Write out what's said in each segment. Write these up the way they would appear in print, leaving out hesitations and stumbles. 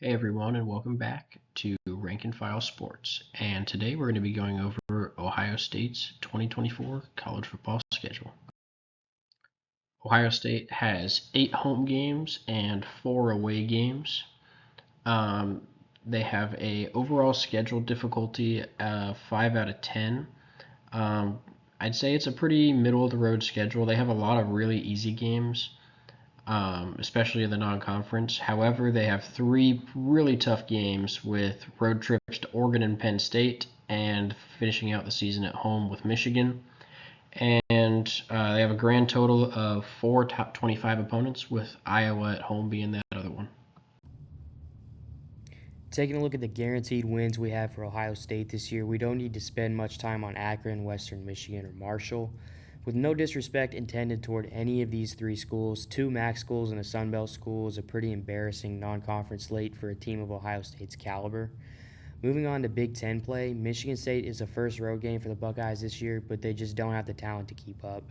Hey everyone, and welcome back to Rank and File Sports. And today we're going to be going over Ohio State's 2024 college football schedule. Ohio State has 8 home games and 4 away games. They have a overall schedule difficulty of 5 out of 10. I'd say it's a pretty middle of the road schedule. They have a lot of really easy games. Especially in the non-conference. However, they have 3 really tough games with road trips to Oregon and Penn State and finishing out the season at home with Michigan. And they have a grand total of 4 top 25 opponents, with Iowa at home being that other one. Taking a look at the guaranteed wins we have for Ohio State this year, we don't need to spend much time on Akron, Western Michigan, or Marshall. With no disrespect intended toward any of these 3 schools, 2 MAC schools and a Sun Belt school is a pretty embarrassing non-conference slate for a team of Ohio State's caliber. Moving on to Big Ten play, Michigan State is the first road game for the Buckeyes this year, but they just don't have the talent to keep up.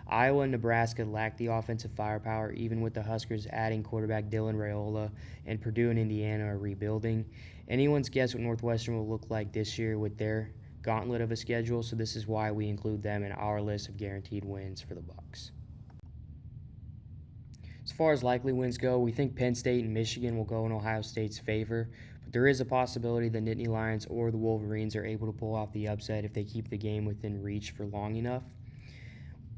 Iowa and Nebraska lack the offensive firepower, even with the Huskers adding quarterback Dylan Raiola, and Purdue and Indiana are rebuilding. Anyone's guess what Northwestern will look like this year with their gauntlet of a schedule, so this is why we include them in our list of guaranteed wins for the Bucks. As far as likely wins go, we think Penn State and Michigan will go in Ohio State's favor, but there is a possibility the Nittany Lions or the Wolverines are able to pull off the upset if they keep the game within reach for long enough.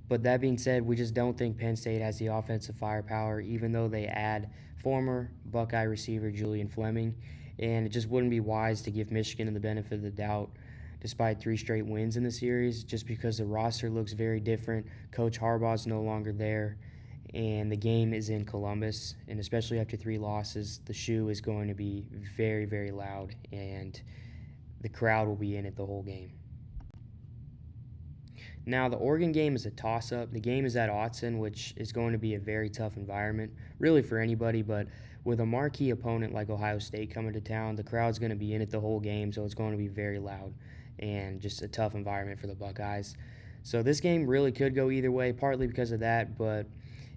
But that being said, we just don't think Penn State has the offensive firepower, even though they add former Buckeye receiver Julian Fleming, and it just wouldn't be wise to give Michigan the benefit of the doubt despite 3 straight wins in the series, just because the roster looks very different. Coach Harbaugh's no longer there, and the game is in Columbus, and especially after 3 losses, the shoe is going to be very, very loud, and the crowd will be in it the whole game. Now, the Oregon game is a toss-up. The game is at Autzen, which is going to be a very tough environment, really for anybody, but with a marquee opponent like Ohio State coming to town, the crowd's going to be in it the whole game, so it's going to be very loud and just a tough environment for the Buckeyes. So this game really could go either way, partly because of that, but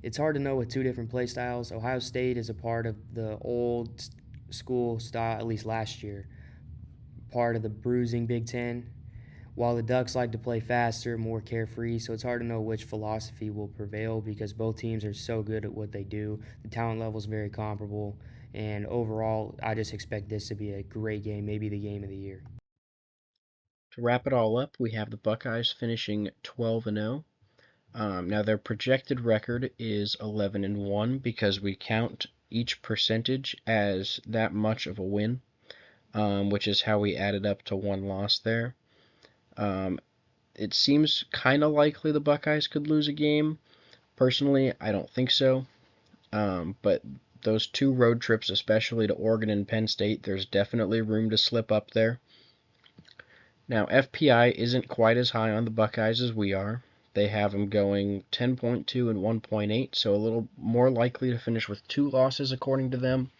it's hard to know with 2 different play styles. Ohio State is a part of the old school style, at least last year, part of the bruising Big Ten, while the Ducks like to play faster, more carefree, so it's hard to know which philosophy will prevail because both teams are so good at what they do. The talent level is very comparable, and overall, I just expect this to be a great game, maybe the game of the year. To wrap it all up, we have the Buckeyes finishing 12-0. Now their projected record is 11-1 because we count each percentage as that much of a win, which is how we added up to 1 loss there. It seems kind of likely the Buckeyes could lose a game. Personally, I don't think so. But those 2 road trips, especially to Oregon and Penn State, there's definitely room to slip up there. Now, FPI isn't quite as high on the Buckeyes as we are. They have them going 10.2 and 1.8, so a little more likely to finish with 2 losses according to them.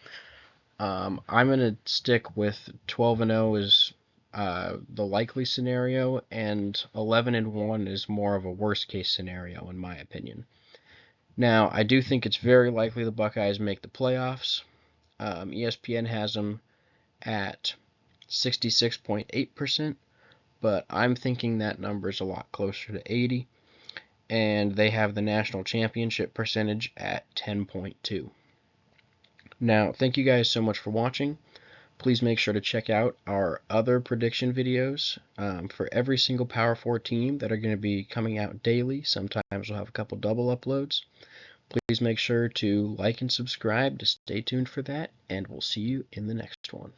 I'm going to stick with 12-0 is the likely scenario, and 11-1 is more of a worst-case scenario, in my opinion. Now, I do think it's very likely the Buckeyes make the playoffs. ESPN has them at 66.8%, but I'm thinking that number is a lot closer to 80, and they have the national championship percentage at 10.2. Now, thank you guys so much for watching. Please make sure to check out our other prediction videos for every single Power 4 team that are going to be coming out daily. Sometimes we'll have a couple double uploads. Please make sure to like and subscribe to stay tuned for that, and we'll see you in the next one.